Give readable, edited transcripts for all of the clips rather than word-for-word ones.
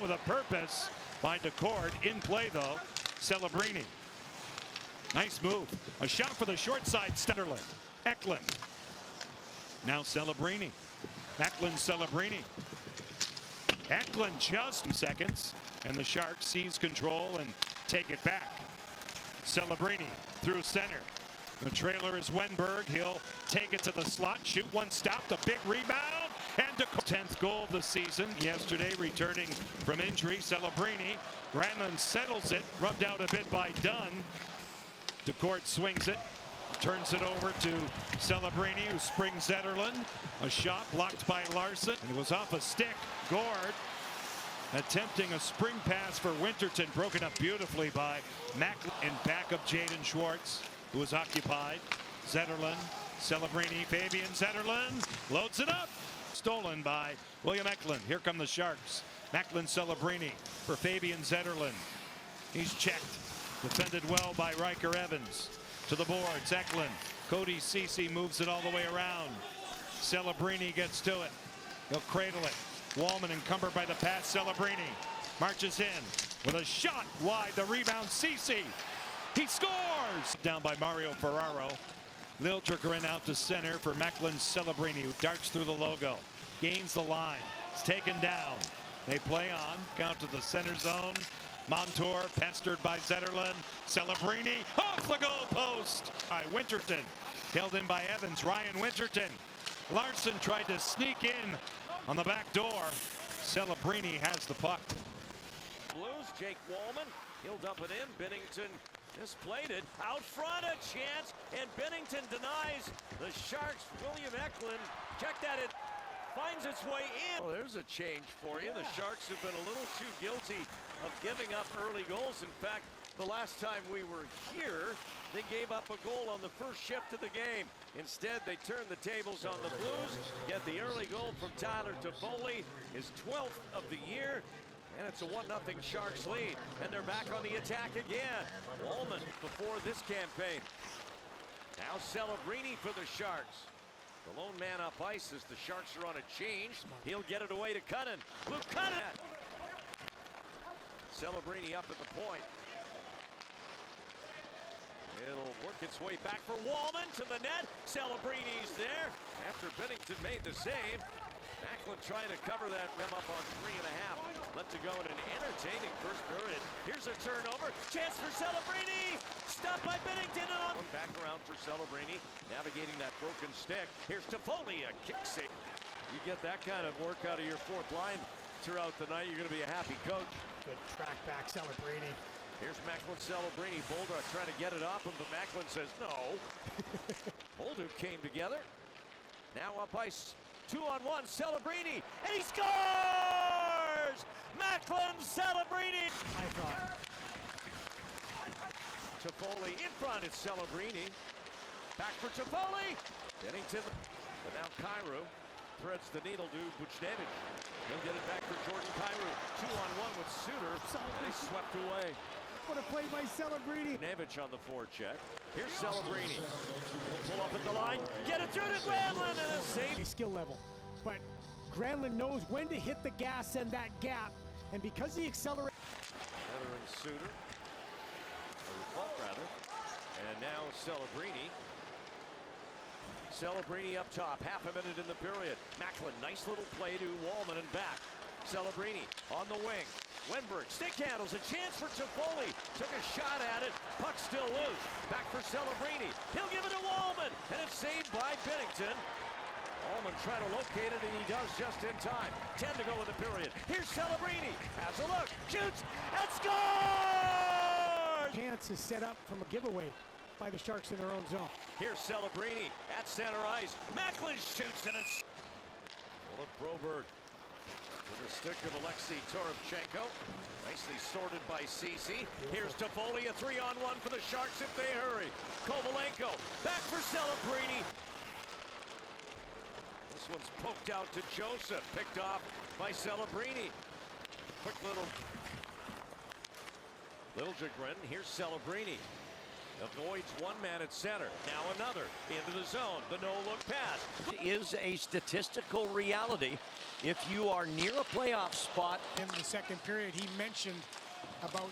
out with a purpose by DeCord. In play, though, Celebrini. Nice move. A shot for the short side, Stenderland. Eklund. Now Celebrini. Macklin Celebrini. Eklund just seconds, and the Sharks seize control and take it back. Celebrini through center. The trailer is Wenberg. He'll take it to the slot, shoot one, stopped, a big rebound, and the 10th goal of the season. Yesterday, returning from injury, Celebrini. Granlund settles it, rubbed out a bit by Dunn. DeCord swings it, turns it over to Celebrini, who springs Zetterlund. A shot blocked by Larson. It was off a stick. Gord attempting a spring pass for Winterton, broken up beautifully by Macklin in back of Jaden Schwartz, who was occupied. Zetterlund, Celebrini, Fabian Zetterlund loads it up. Stolen by William Eklund. Here come the Sharks. Macklin Celebrini for Fabian Zetterlund. He's checked. Defended well by Riker Evans. To the boards, Eklund. Cody Ceci moves it all the way around. Celebrini gets to it. He'll cradle it. Wallman encumbered by the pass. Celebrini marches in with a shot wide. The rebound, Ceci. He scores! Down by Mario Ferraro. Liljegren out to center for Macklin Celebrini, who darts through the logo. Gains the line. It's taken down. They play on. Count to the center zone. Montour pestered by Zetterlund. Celebrini off the goal post by Winterton. Held in by Evans. Ryan Winterton. Larson tried to sneak in on the back door. Celebrini has the puck. Blues, Jake Wallman. He'll dump it in. Bennington misplayed it. Out front, a chance. And Bennington denies the Sharks. William Eklund. Check that. It finds its way in. Well, there's a change for you. The Sharks have been a little too guilty of giving up early goals. In fact, the last time we were here, they gave up a goal on the first shift of the game. Instead, they turned the tables on the Blues. Get the early goal from Tyler Toffoli, his 12th of the year. And it's a 1-0 Sharks lead. And they're back on the attack again. Wallman before this campaign. Now Celebrini for the Sharks. The lone man up ice as the Sharks are on a change. He'll get it away to Cunnin. Luke Cunnin! Celebrini up at the point. It'll work its way back for Wallman to the net. Celebrini's there after Bennington made the save. Macklin trying to cover that rim up on 3.5. Let to go in an entertaining first period. Here's a turnover. Chance for Celebrini. Stopped by Bennington. And back around for Celebrini. Navigating that broken stick. Here's Toffoli. A kick save. You get that kind of work out of your fourth line throughout the night, you're going to be a happy coach. Good track back, Celebrini. Here's Macklin Celebrini. Bolduc trying to get it off him, but Macklin says no. Bolduc came together. Now up ice. 2-on-1, Celebrini, and he scores! Macklin Celebrini! I thought. Toffoli in front, it's Celebrini. Back for Toffoli. Bennington, but now Kyrou threads the needle to Buchnevich. He'll get it back for Jordan Kyrou. 2-on-1 with Suter, and he's swept away. What a play by Celebrini. Buchnevich on the forecheck. Here's Celebrini. He'll pull up at the line, get it through to Granlund, and a save. Skill level, but Granlund knows when to hit the gas and that gap, and because he accelerates. Veteran Suter, or Fault rather, and now Celebrini. Celebrini up top, half a minute in the period. Macklin, nice little play to Wallman and back. Celebrini on the wing. Wenberg, stick handles, a chance for Toffoli. Took a shot at it, puck still loose. Back for Celebrini. He'll give it to Wallman, and it's saved by Bennington. Wallman trying to locate it, and he does just in time. 10 to go in the period. Here's Celebrini. Has a look, shoots, and scores! Chance is set up from a giveaway by the Sharks in their own zone. Here's Celebrini at center ice. Macklin shoots, and it's Philip Broberg to the stick of Alexei Toropchenko. Nicely sorted by Ceci. Here's Toffoli, a 3-on-1 for the Sharks if they hurry. Kovalenko back for Celebrini. This one's poked out to Joseph, picked off by Celebrini. Quick little Liljegren. Here's Celebrini. Avoids one man at center. Now another into the zone. The no-look pass is a statistical reality. If you are near a playoff spot. In the second period, he mentioned about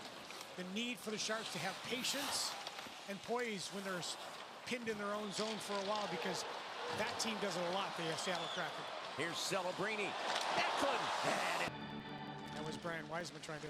the need for the Sharks to have patience and poise when they're pinned in their own zone for a while, because that team does it a lot, the Seattle Kraken. Here's Celebrini. Macklin. And that was Brian Wiseman trying to.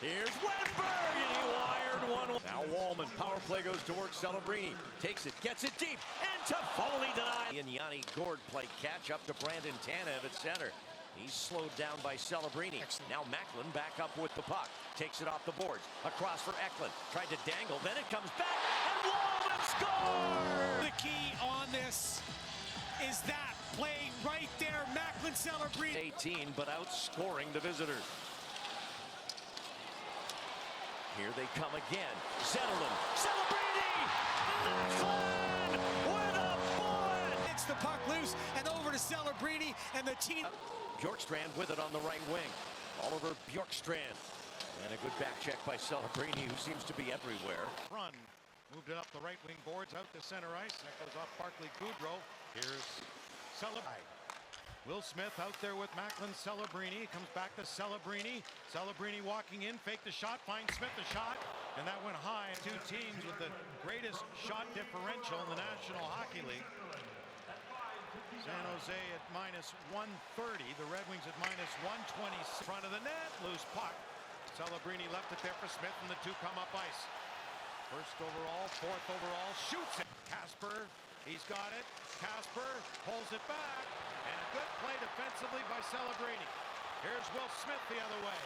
here's Wenberg, and he wired one. Now Wallman, power play goes towards Celebrini. Takes it, gets it deep, and Toffoli denied. And Yanni Gourde play catch up to Brandon Tanev at center. He's slowed down by Celebrini. Excellent. Now Macklin back up with the puck. Takes it off the boards. Across for Eklund. Tried to dangle, then it comes back, and Wallman scores! The key on this is that play right there, Macklin Celebrini. 18, but outscoring the visitors. Here they come again. Zetterlund, Celebrini! Macklin with a bullet! It's the puck loose and over to Celebrini and the team. Bjorkstrand with it on the right wing. Oliver Bjorkstrand. And a good back check by Celebrini, who seems to be everywhere. Run. Moved it up the right wing boards out to center ice. That goes off Barclay Goodrow. Here's Celebrini. Will Smith out there with Macklin Celebrini. Comes back to Celebrini. Celebrini walking in, fake the shot, finds Smith the shot, and that went high. Two teams with the greatest shot differential in the National Hockey League. San Jose at minus 130. The Red Wings at minus 120. Front of the net, loose puck. Celebrini left it there for Smith, and the two come up ice. First overall, fourth overall, shoots it. Casper, he's got it. Casper pulls it back, and a good play defensively by Celebrini. Here's Will Smith the other way.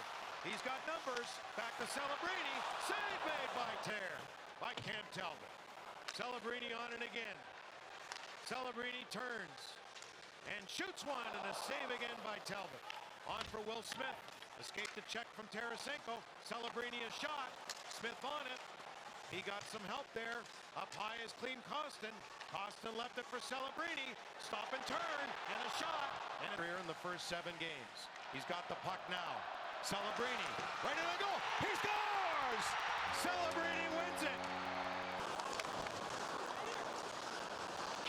He's got numbers. Back to Celebrini. Save made by Cam Talbot. Celebrini on it again. Celebrini turns and shoots one, and a save again by Talbot. On for Will Smith. Escaped the check from Tarasenko. Celebrini a shot. Smith on it. He got some help there. Up high is Clean Costin. Costin left it for Celebrini. Stop and turn, and a shot. And a career in the first 7 games. He's got the puck now. Celebrini, right in the goal. He scores! Celebrini wins it.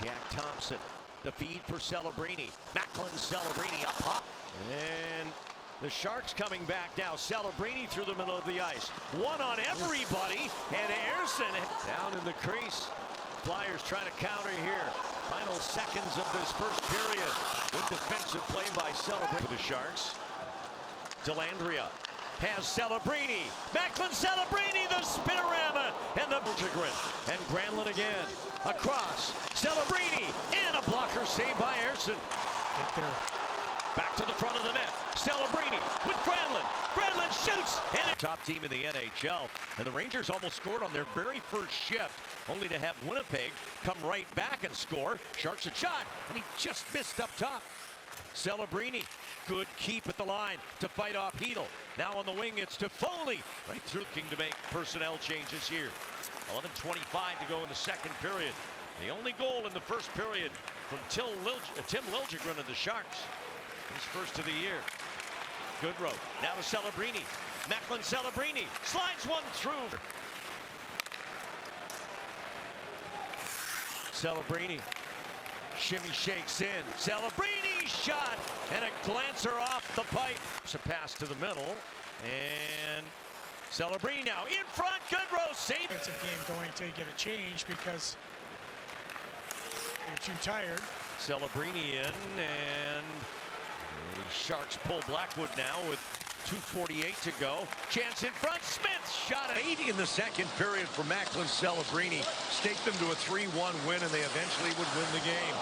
Jack Thompson, the feed for Celebrini. Macklin Celebrini up hot. And the Sharks coming back now. Celebrini through the middle of the ice. One on everybody, and Ayerson down in the crease. Flyers trying to counter here. Final seconds of this first period. Good defensive play by Celebrini for the Sharks. Delandria has Celebrini. Macklin Celebrini, the spinorama, and the Buljagrin. And Granlund again. Across. Celebrini, and a blocker saved by Ayerson. Back to the front of the net. Celebrini with Granlund. Granlund shoots, and top team in the NHL. And the Rangers almost scored on their very first shift, only to have Winnipeg come right back and score. Sharks a shot, and he just missed up top. Celebrini, good keep at the line to fight off Hedl. Now on the wing, it's Toffoli. Right through, looking to make personnel changes here. 11:25 to go in the second period. The only goal in the first period from Tim Liljegren of the Sharks. His first of the year. Goodrow, now to Celebrini. Macklin Celebrini slides one through. Celebrini, shimmy shakes in. Celebrini shot, and a glancer off the pipe. It's a pass to the middle, and Celebrini now in front. Goodrow save. It's a game going to get a change because you're too tired. Celebrini in, and the Sharks pull Blackwood now with 2:48 to go. Chance in front. Smith shot at 80 in the second period for Macklin Celebrini. Staked them to a 3-1 win, and they eventually would win the game.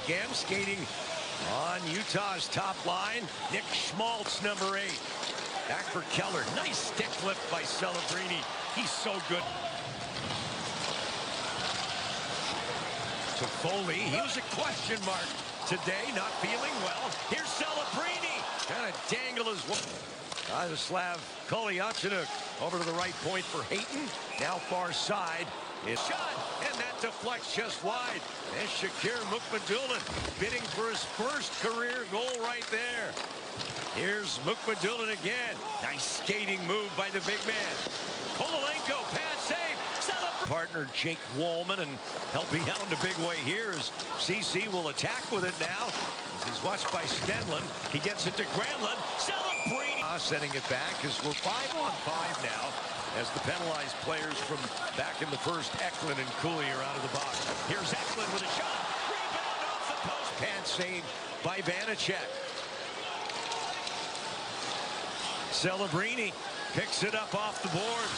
Again, skating on Utah's top line. Nick Schmaltz, number 8. Back for Keller. Nice stick lift by Celebrini. He's so good. Toffoli, he was a question mark today, not feeling well. Here's Celebrini, trying to dangle his one. Vladislav Kolyachuk over to the right point for Hayton. Now far side. It's shot, and that deflects just wide. And Shakir Mukhamadullin bidding for his first career goal right there. Here's Mukhamadullin again. Nice skating move by the big man. Kololenko, pass save. partner Jake Wallman, and helping out in a big way here is CC will attack with it now. He's watched by Stenlund. He gets it to Granlund. Celebrini setting it back as we're 5-on-5 now as the penalized players from back in the first, Eklund and Cooley, are out of the box. Here's Eklund with a shot. Rebound off the post. Pad saved by Vanacek. Celebrini picks it up off the board.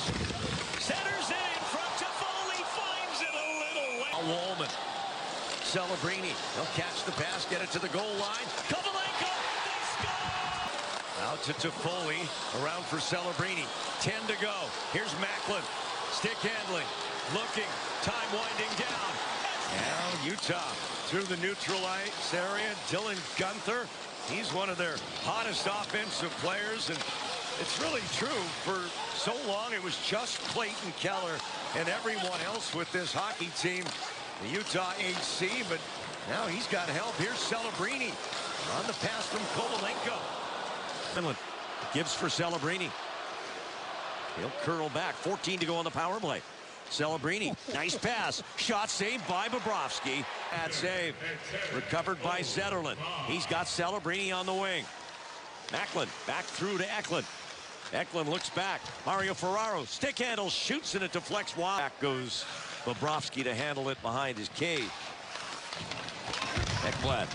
Centers it in front to Foley. Finds it a little late. Wallman. Celebrini. He'll catch the pass, get it to the goal line. Kovalenko. They score! Out to Toffoli. Around for Celebrini. 10 to go. Here's Macklin. Stick handling. Looking. Time winding down. Now Utah through the neutral ice area. Dylan Gunther. He's one of their hottest offensive players, and it's really true. For so long, it was just Clayton Keller and everyone else with this hockey team, the Utah HC, but now he's got help. Here's Celebrini on the pass from Kovalenko. Finland gives for Celebrini. He'll curl back. 14 to go on the power play. Celebrini, nice pass. Shot saved by Bobrovsky. Bad save. Recovered by Zetterlund. He's got Celebrini on the wing. Macklin back through to Eklund. Eklund looks back. Mario Ferraro stick handle, shoots, and it deflects wide. Back goes Bobrovsky to handle it behind his cage. Ekblad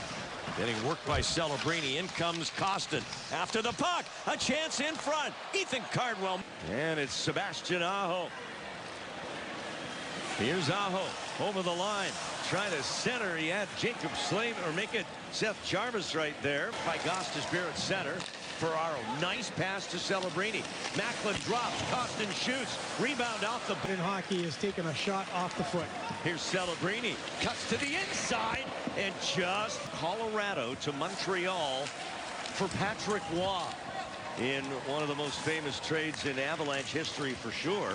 getting worked by Celebrini. In comes Costin after the puck. A chance in front. Ethan Cardwell. And it's Sebastian Aho. Here's Aho over the line, trying to center. He had Jacob Slave, or make it Seth Jarvis right there. By Gostisbehere at center. Ferraro, nice pass to Celebrini. Macklin drops, Costin shoots, rebound off the... In hockey is taking a shot off the foot. Here's Celebrini, cuts to the inside, and just Colorado to Montreal for Patrick Roy in one of the most famous trades in Avalanche history for sure.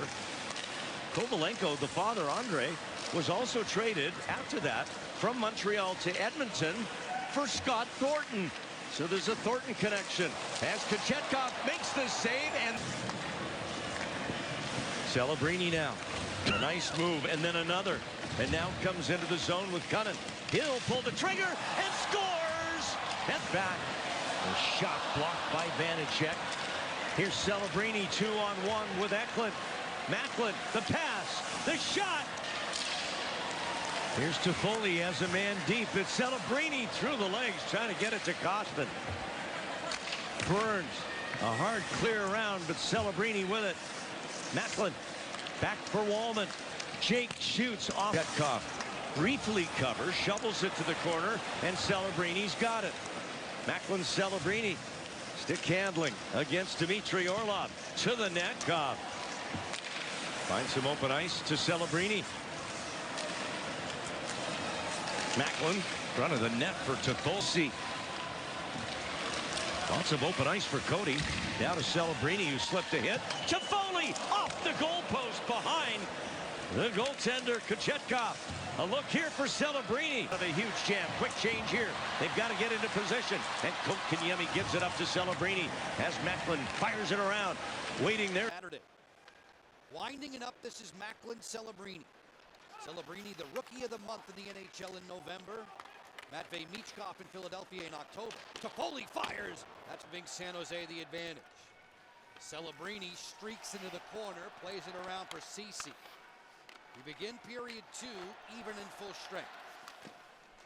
Kovalenko, the father, Andre, was also traded after that from Montreal to Edmonton for Scott Thornton. So there's a Thornton connection as Kochetkov makes the save, and Celebrini now. A nice move, and then another. And now comes into the zone with Cunnin. He'll pull the trigger and scores! And back. A shot blocked by Vanacek. Here's Celebrini 2-on-1 with Eklund. Macklin, the pass, the shot. Here's Toffoli as a man deep. It's Celebrini through the legs, trying to get it to Costin. Burns, a hard clear around, but Celebrini with it. Macklin, back for Wallman. Jake shoots off. Kochetkov briefly covers, shovels it to the corner, and Celebrini's got it. Macklin Celebrini, stick handling against Dmitry Orlov. To the net, Cobb. Finds some open ice to Celebrini. Macklin, front of the net for Toffoli. Lots of open ice for Cody. Down to Celebrini, who slipped a hit. Toffoli off the goalpost behind the goaltender Kochetkov. A look here for Celebrini. A huge jam. Quick change here. They've got to get into position. And Kotkaniemi gives it up to Celebrini as Macklin fires it around. Waiting there. Saturday. Winding it up, this is Macklin Celebrini. Celebrini, the Rookie of the Month in the NHL in November. Matvei Michkov in Philadelphia in October. Toffoli fires. That's giving San Jose the advantage. Celebrini streaks into the corner, plays it around for CC. We begin period 2, even in full strength.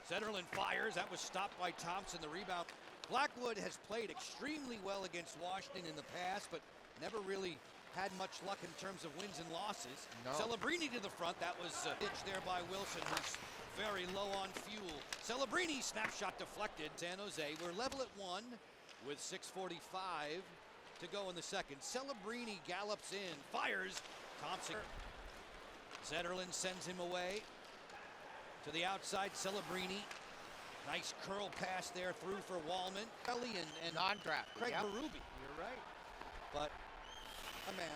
Zetterlund fires. That was stopped by Thompson, the rebound. Blackwood has played extremely well against Washington in the past, but never really had much luck in terms of wins and losses. No. Celebrini to the front. That was pitched there by Wilson, who's very low on fuel. Celebrini, snapshot deflected. San Jose, we're level at 1 with 6:45 to go in the second. Celebrini gallops in, fires. Thompson. Zetterlund sends him away to the outside. Celebrini, nice curl pass there through for Wallman. Kelly and non-draft. Craig Berube. You're right. But I mean,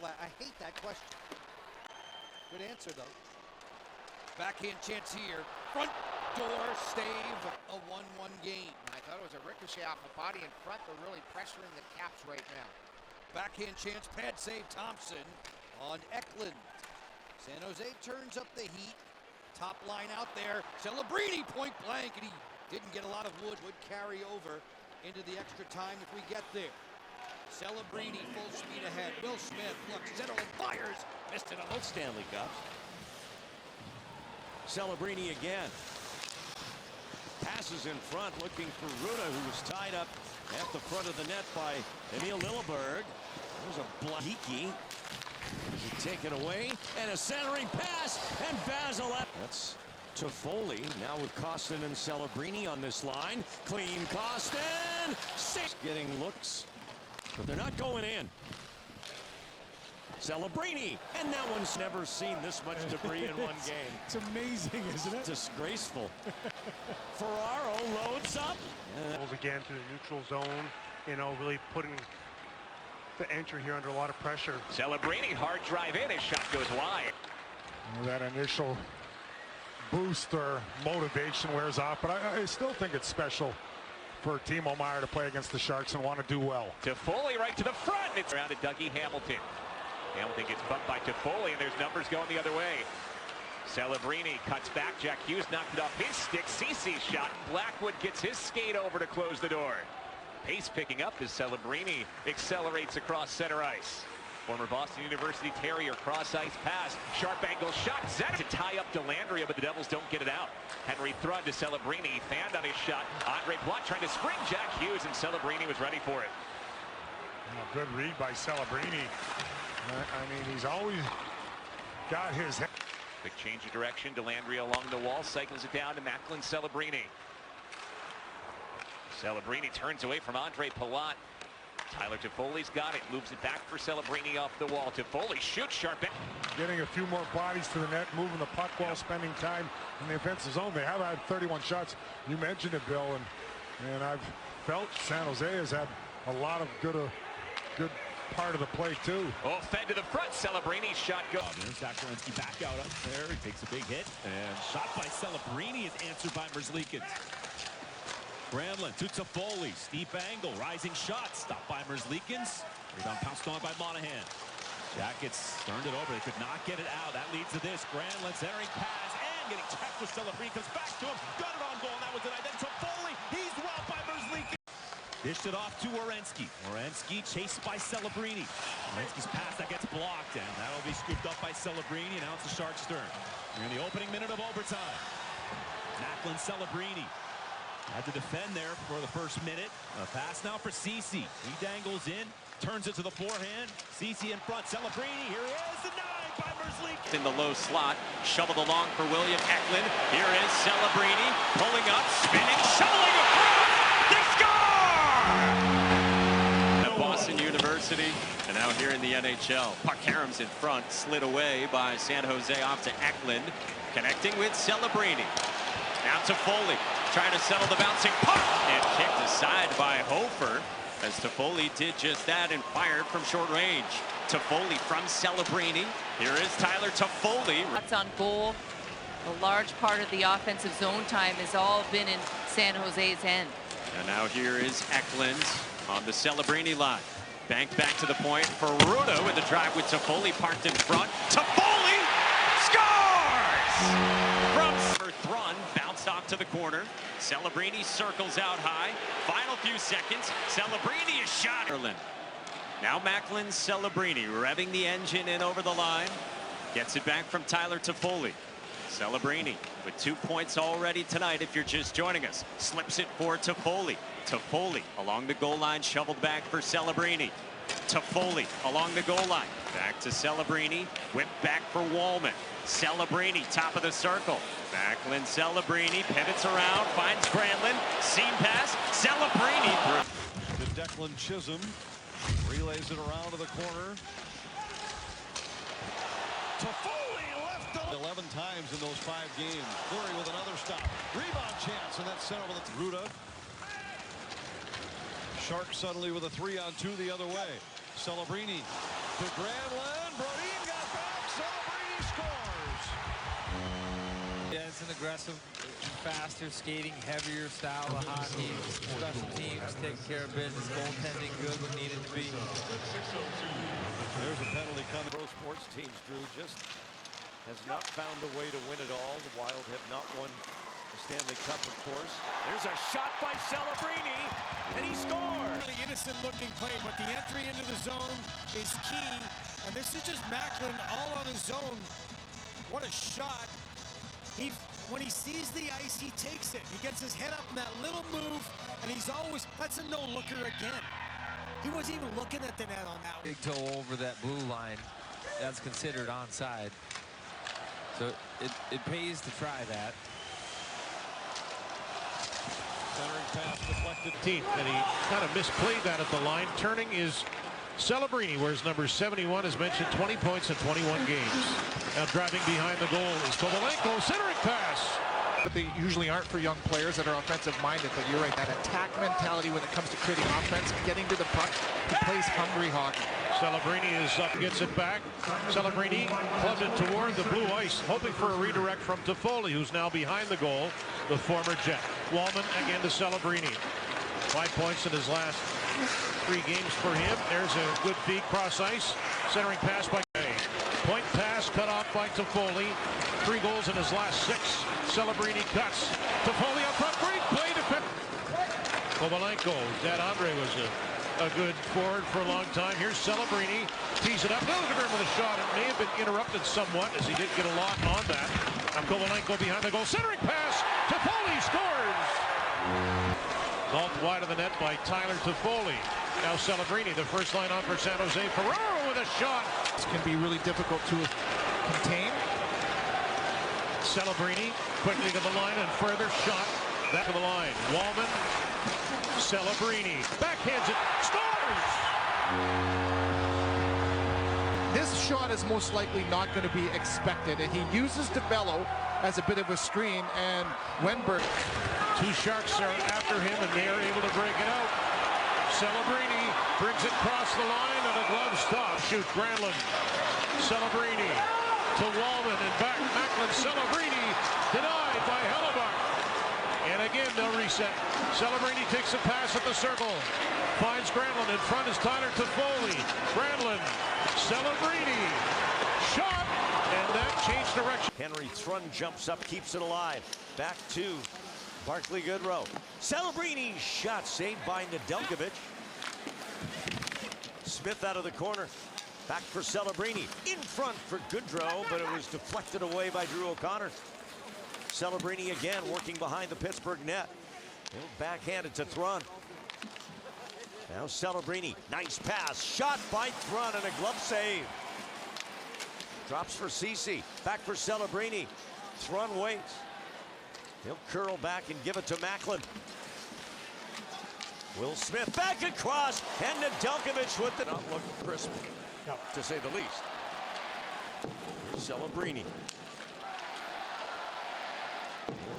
I hate that question. Good answer, though. Backhand chance here. Front door stave. A 1-1 game. I thought it was a ricochet off the body in front. They're really pressuring the Caps right now. Backhand chance. Pad save Thompson on Eklund. San Jose turns up the heat. Top line out there. Celebrini point blank, and he didn't get a lot of wood. Would carry over into the extra time if we get there. Celebrini full speed ahead. Will Smith looks, Zetterlund fires. Missed it on Both Stanley Cups. Celebrini again. Passes in front, looking for Ruda, who was tied up at the front of the net by Emil Lilleberg. There's a Blahiki. Taken away, and a centering pass, and Vasilevskiy. That's Toffoli, now with Kostin and Celebrini on this line. Clean Kostin! Six getting looks, but they're not going in. Celebrini, and that one's never seen this much debris in one game. It's amazing, isn't it? Disgraceful. Ferraro loads up. Again to the neutral zone, you know, really putting the entry here under a lot of pressure. Celebrini, hard drive in, his shot goes wide. That initial boost or motivation wears off, but I still think it's special for Timo Meier to play against the Sharks and want to do well. Toffoli right to the front. It's around to Dougie Hamilton. Hamilton gets bumped by Toffoli, and there's numbers going the other way. Celebrini cuts back. Jack Hughes knocked it off his stick. Cece's shot. Blackwood gets his skate over to close the door. Pace picking up as Celebrini accelerates across center ice. Former Boston University Terrier cross-ice pass. Sharp angle shot. Zed to tie up Delandria, but the Devils don't get it out. Henry Thrud to Celebrini. Fanned on his shot. Andre Plot trying to spring Jack Hughes, and Celebrini was ready for it. Good read by Celebrini. I mean, he's always got his head. Quick change of direction. Delandria along the wall. Cycles it down to Macklin Celebrini. Celebrini turns away from Andre Palat. Tyler Toffoli's got it. Moves it back for Celebrini off the wall. Toffoli shoots sharp. Getting a few more bodies to the net, moving the puck while spending time in the offensive zone. They have had 31 shots. You mentioned it, Bill, and I've felt San Jose has had a lot of good part of the play too. Oh, fed to the front. Celebrini shot go. Sakalinski back out up there. He takes a big hit, and shot by Celebrini is answered by Merzlikins. Granlund to Toffoli, steep angle, rising shot, stopped by Merzlikins. Rebound pounced on by Monahan. Jackets turned it over. They could not get it out. That leads to this. Granlund centering pass and getting checked with Celebrini. Comes back to him. Got it on goal. And that was denied. Then Toffoli. He's well by Merzlikins. Dished it off to Werenski. Werenski chased by Celebrini. Werenski's pass that gets blocked, and that'll be scooped up by Celebrini. And now it's the Sharks' turn. We're in the opening minute of overtime. Macklin Celebrini had to defend there for the first minute. A pass now for Cece. He dangles in, turns it to the forehand. Cece in front. Celebrini. Here he is. Denied by Merzlikins. In the low slot, shoveled along for William Eklund. Here is Celebrini pulling up, spinning, shoveling across. They score! At Boston University, and now here in the NHL. Puck Harem's in front, slid away by San Jose off to Eklund, connecting with Celebrini. Now Toffoli trying to settle the bouncing puck, and kicked aside by Hofer as Toffoli did just that and fired from short range. Toffoli from Celebrini. Here is Tyler Toffoli. Shots on goal. A large part of the offensive zone time has all been in San Jose's end. And now here is Eklund on the Celebrini line. Banked back to the point for Ruda with the drive with Toffoli parked in front. Toffoli scores! From Thrun, bounced off to the corner. Celebrini circles out high. Final few seconds. Celebrini is shot. Now Macklin Celebrini revving the engine in over the line. Gets it back from Tyler Toffoli. Celebrini with 2 points already tonight if you're just joining us. Slips it for Toffoli. Toffoli along the goal line, shoveled back for Celebrini. Toffoli along the goal line. Back to Celebrini. Whipped back for Wallman. Celebrini, top of the circle. Macklin Celebrini pivots around, finds Granlund. Seam pass. Celebrini through. To Declan Chisholm. Relays it around to the corner. Toffoli left 11 times in those 5 games. Fleury with another stop. Rebound chance, and that's sent over the Ruda. Sharks suddenly with a 3-on-2 the other way. Celebrini to Granlund. Brodin got back. Celebrini scores. Yeah, it's an aggressive, faster, skating, heavier style of hockey. Special teams taking care of business. Goaltending good when needed to be. There's a penalty coming. Pro sports teams, Drew, just has not found a way to win it all. The Wild have not won the Stanley Cup, of course. There's a shot by Celebrini, and he scores. Really innocent looking play, but the entry into the zone is key. And this is just Macklin all on his own. What a shot. When he sees the ice, he takes it. He gets his head up in that little move, and that's a no-looker again. He wasn't even looking at the net on that one. Big toe over that blue line. That's considered onside. So it pays to try that. Centering pass deflected. And he kind of misplayed that at the line. Turning is Celebrini, whereas number 71 has mentioned 20 points in 21 games. Now driving behind the goal is Kovalenko, centering pass. But they usually aren't for young players that are offensive-minded, but you're right, that attack mentality when it comes to creating offense, getting to the puck, he plays hungry hockey. Celebrini is up, gets it back. Celebrini clubbed it toward the blue ice, hoping for a redirect from Toffoli, who's now behind the goal, the former Jet. Wallman again to Celebrini. 5 points in his last 3 games for him. There's a good feed cross ice. Centering pass by Gay. Point pass cut off by Toffoli. 3 goals in his last 6. Celebrini cuts. Toffoli up front. Great play defense. Kovalenko. That Andre was a good forward for a long time. Here's Celebrini. Tees it up. Liljegren with a shot. It may have been interrupted somewhat as he did get a lot on that. Now Kovalenko behind the goal. Centering pass. Toffoli scores. Vault wide of the net by Tyler Toffoli. Now Celebrini, the first line on for San Jose. Ferraro with a shot. This can be really difficult to contain. Celebrini quickly to the line and further shot. Back of the line. Wallman. Celebrini. Backhands it. Scores! This shot is most likely not going to be expected, and he uses DeBello as a bit of a screen, and Wenberg. 2 Sharks are after him, and they are able to break it out. Celebrini brings it across the line, and a glove stop. Shoot, Granlund. Celebrini to Wallman, and back. Macklin Celebrini denied by Hellebuck. And again, they'll reset. Celebrini takes a pass at the circle. Finds Granlund. In front is Tyler Toffoli. Granlund. Celebrini. Shot. And that changed direction. Henry Thrun jumps up, keeps it alive. Back to Barclay Goodrow. Celebrini shot saved by Nedeljkovic. Smith out of the corner. Back for Celebrini. In front for Goodrow, but it was deflected away by Drew O'Connor. Celebrini again working behind the Pittsburgh net. He'll backhand it to Thrun. Now Celebrini. Nice pass. Shot by Thrun and a glove save. Drops for Ceci. Back for Celebrini. Thrun waits. He'll curl back and give it to Macklin. Will Smith back across, and Nedeljkovic with the not look crisp, to say the least. Here's Celebrini.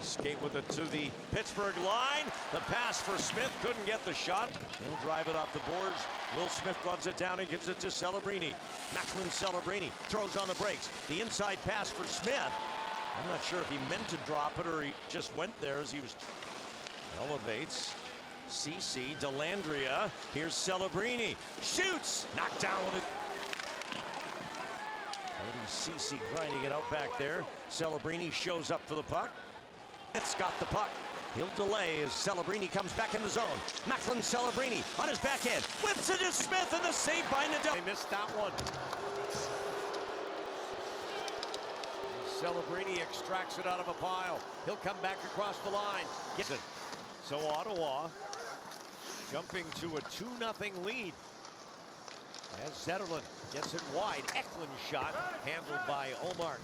Skate with it to the Pittsburgh line. The pass for Smith, couldn't get the shot. He'll drive it off the boards. Will Smith runs it down and gives it to Celebrini. Macklin Celebrini throws on the brakes. The inside pass for Smith. I'm not sure if he meant to drop it or he just went there as he was elevates. Ceci, Dellandrea. Here's Celebrini. Shoots! Knocked down with it. Ceci grinding it out back there. Celebrini shows up for the puck. It's got the puck. He'll delay as Celebrini comes back in the zone. Macklin Celebrini on his backhand. Whips it to Smith and the save by Nadal. They missed that one. Celebrini extracts it out of a pile. He'll come back across the line. Gets it. So Ottawa jumping to a 2-0 lead. As Zetterlund gets it wide. Eklund shot handled by Omar.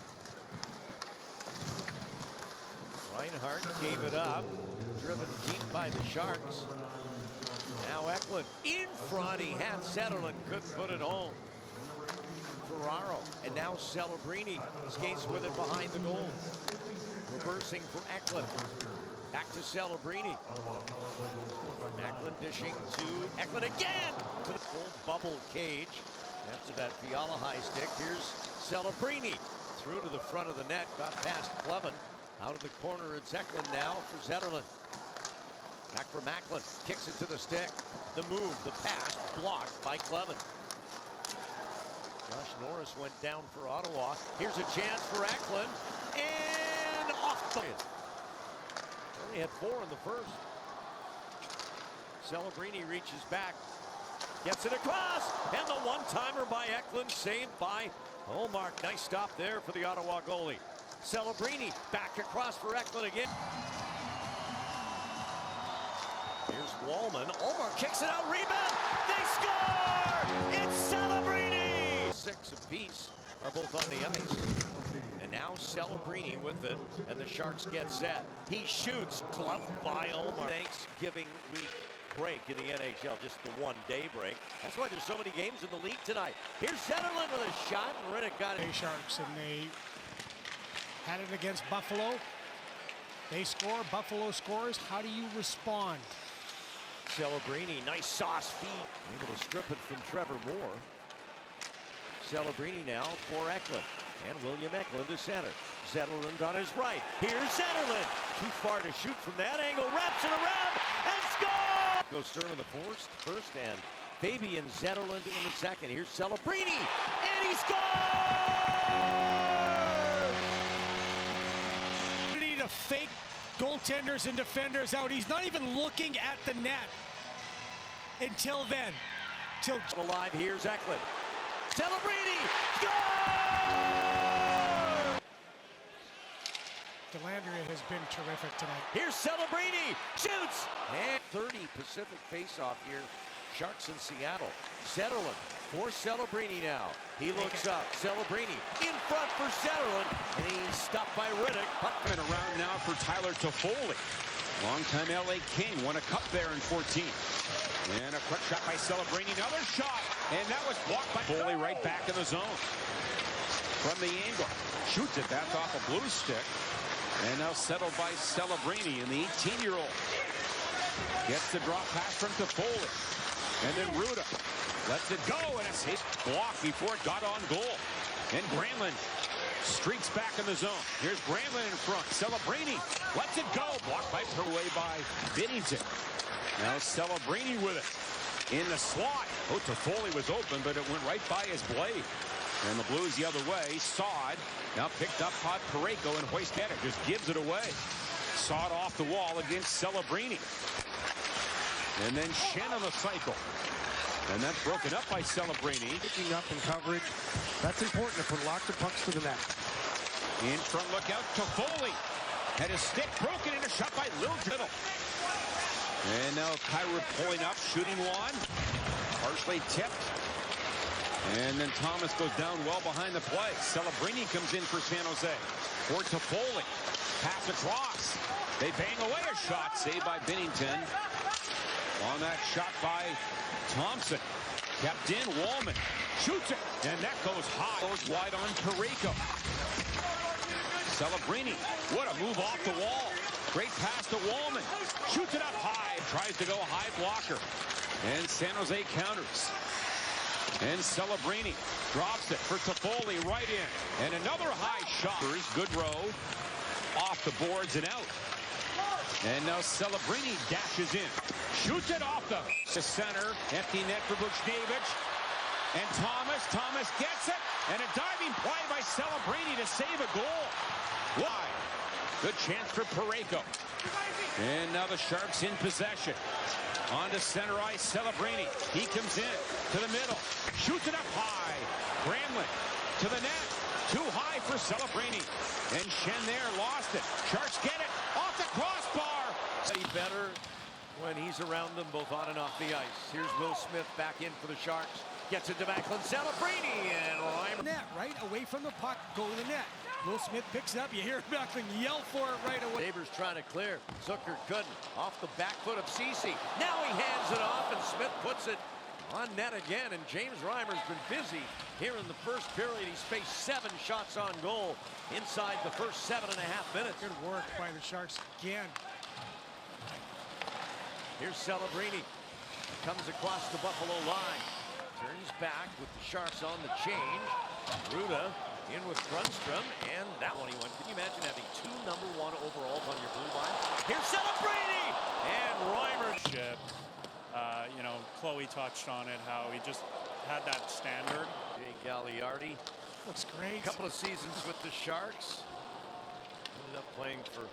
Reinhart gave it up. Driven deep by the Sharks. Now Eklund in front. He had Zetterlund. Couldn't put it home. Ferraro. And now Celebrini skates with it behind the goal. Reversing for Eklund. Back to Celebrini. Macklin dishing to Eklund again. To the full bubble cage. After that Fiala high stick. Here's Celebrini. Through to the front of the net. Got past Clevin. Out of the corner, it's Eklund now for Zetterlund. Back for Macklin. Kicks it to the stick. The move, the pass, blocked by Clevin. Josh Norris went down for Ottawa. Here's a chance for Macklin. And off the... Only had 4 in the first. Celebrini reaches back. Gets it across. And the one-timer by Macklin, saved by Olmark. Nice stop there for the Ottawa goalie. Celebrini back across for Macklin again. Here's Wallman. Olmark kicks it out. Rebound. They score! It's Celebrini! 6 apiece are both on the ice. And now Celebrini with it. And the Sharks get set. He shoots. Gloved by Olmark. Thanksgiving week break in the NHL. Just the one-day break. That's why there's so many games in the league tonight. Here's Zetterlund with a shot. And Riddick got it. Sharks, and they had it against Buffalo. They score. Buffalo scores. How do you respond? Celebrini, nice sauce feed. Able to strip it from Trevor Moore. Celebrini now for Macklin. And William Macklin to center. Zetterlund on his right. Here's Zetterlund. Too far to shoot from that angle. Wraps it around and scores! Goes Sturm in the first and Fabian Zetterlund in the second. Here's Celebrini. And he scores! Need to fake goaltenders and defenders out. He's not even looking at the net until then. Alive, here's Macklin. Celebrini! Score! Delandria has been terrific tonight. Here's Celebrini, shoots! And 30 Pacific face-off here. Sharks in Seattle. Zetterlund for Celebrini now. He looks up. Celebrini in front for Zetterlund. And he's stopped by Riddick. Puckman around now for Tyler Toffoli. Longtime LA King. Won a cup there in 14. And a quick shot by Celebrini. Another shot. And that was blocked by Toffoli right back in the zone. From the angle. Shoots it. That's off a blue stick. And now settled by Celebrini. And the 18-year-old gets the drop pass from Toffoli. And then Ruda lets it go. And it's hit block before it got on goal. And Granlund streaks back in the zone. Here's Granlund in front. Celebrini lets it go. Blocked by Binnington. Now Celebrini with it. In the slot. Oh, Toffoli was open, but it went right by his blade. And the Blues the other way. Sawed. Now picked up by Parayko and Hoisted it. Just gives it away. Sawed off the wall against Celebrini. And then Shen on the cycle. And that's broken up by Celebrini. Picking up in coverage. That's important to put lots of pucks to the net. In front, look out, Toffoli. Had his stick broken in a shot by Littleton. And now Kyra pulling up, shooting one. Partially tipped. And then Thomas goes down well behind the play. Celebrini comes in for San Jose. For Toffoli. Pass across. They bang away a shot. Saved by Binnington. On that shot by Thompson. Kept in. Wallman shoots it. And that goes high. Goes wide on Parayko. Celebrini. What a move off the wall. Great pass to Wallman. Shoots it up high. Tries to go high blocker. And San Jose counters. And Celebrini drops it for Toffoli right in. And another high shot. Good row. Off the boards and out. And now Celebrini dashes in. Shoots it off the center. Empty net for Buchnevich. And Thomas gets it. And a diving play by Celebrini to save a goal. Wide. Good chance for Parayko. And now the Sharks in possession. On to center ice, Celebrini. He comes in to the middle. Shoots it up high. Granlund to the net. Too high for Celebrini. And Shen there lost it. Sharks get it. Off the crossbar. Better when he's around them both on and off the ice. Here's Will Smith back in for the Sharks. Gets it to Macklin Celebrini and Reimer. Net, right? Away from the puck, go to the net. Will Smith picks it up. You hear Macklin yell for it right away. Neighbors trying to clear. Zucker couldn't. Off the back foot of Ceci. Now he hands it off and Smith puts it on net again. And James Reimer's been busy here in the first period. He's faced 7 shots on goal inside the first 7.5 minutes. Good work by the Sharks again. Here's Celebrini. Comes across the Buffalo line. Turns back with the Sharks on the change. Ruda in with Grundstrom, and that one he won. Can you imagine having 2 #1 overalls on your blue line? Here's Celebrini! And Reimer. You know, Chloe touched on it, how he just had that standard Jay Gagliardi. Looks great. A couple of seasons with the Sharks. Ended up playing for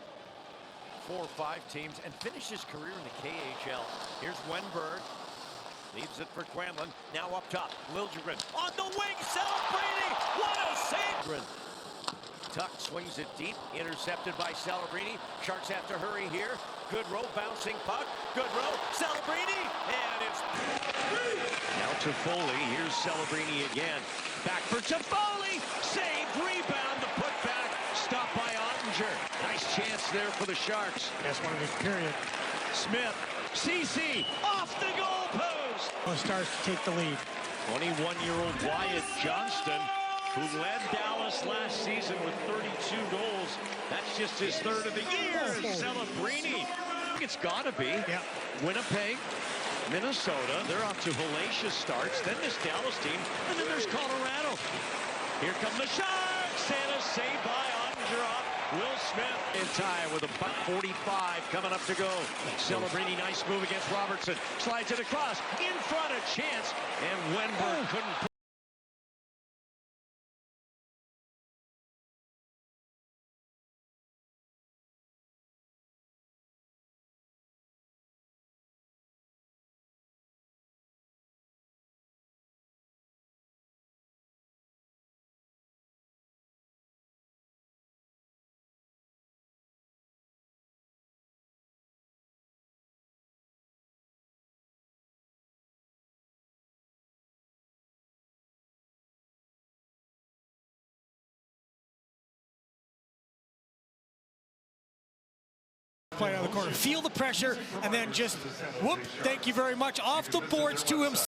4 or 5 teams and finished his career in the KHL. Here's Wenberg. Leaves it for Quamlin. Now up top. Liljegren on the wing. Celebrini. What a save! Tuck swings it deep. Intercepted by Celebrini. Sharks have to hurry here. Goodrow bouncing puck. Goodrow. Celebrini. And it's... Now Toffoli. Here's Celebrini again. Back for Toffoli. Save. Rebound. The putback. Stopped by Ottinger. Nice chance there for the Sharks. That's one of his period. Smith. CC. Off the goal post. The Stars to take the lead. 21-year-old Wyatt Johnston, who led Dallas last season with 32 goals. That's just his 3rd of the year. Celebrini. It's got to be. Yeah. Winnipeg, Minnesota. They're off to hellacious starts. Then this Dallas team. And then there's Colorado. Here come the Sharks. And a save by Ottinger off Will Smith in tie with about 45 coming up to go. Celebrini, nice move against Robertson. Slides it across. In front, a chance. And Wenberg couldn't. Play on the corner. Feel the pressure and then just whoop. Thank you very much. Off the boards to himself.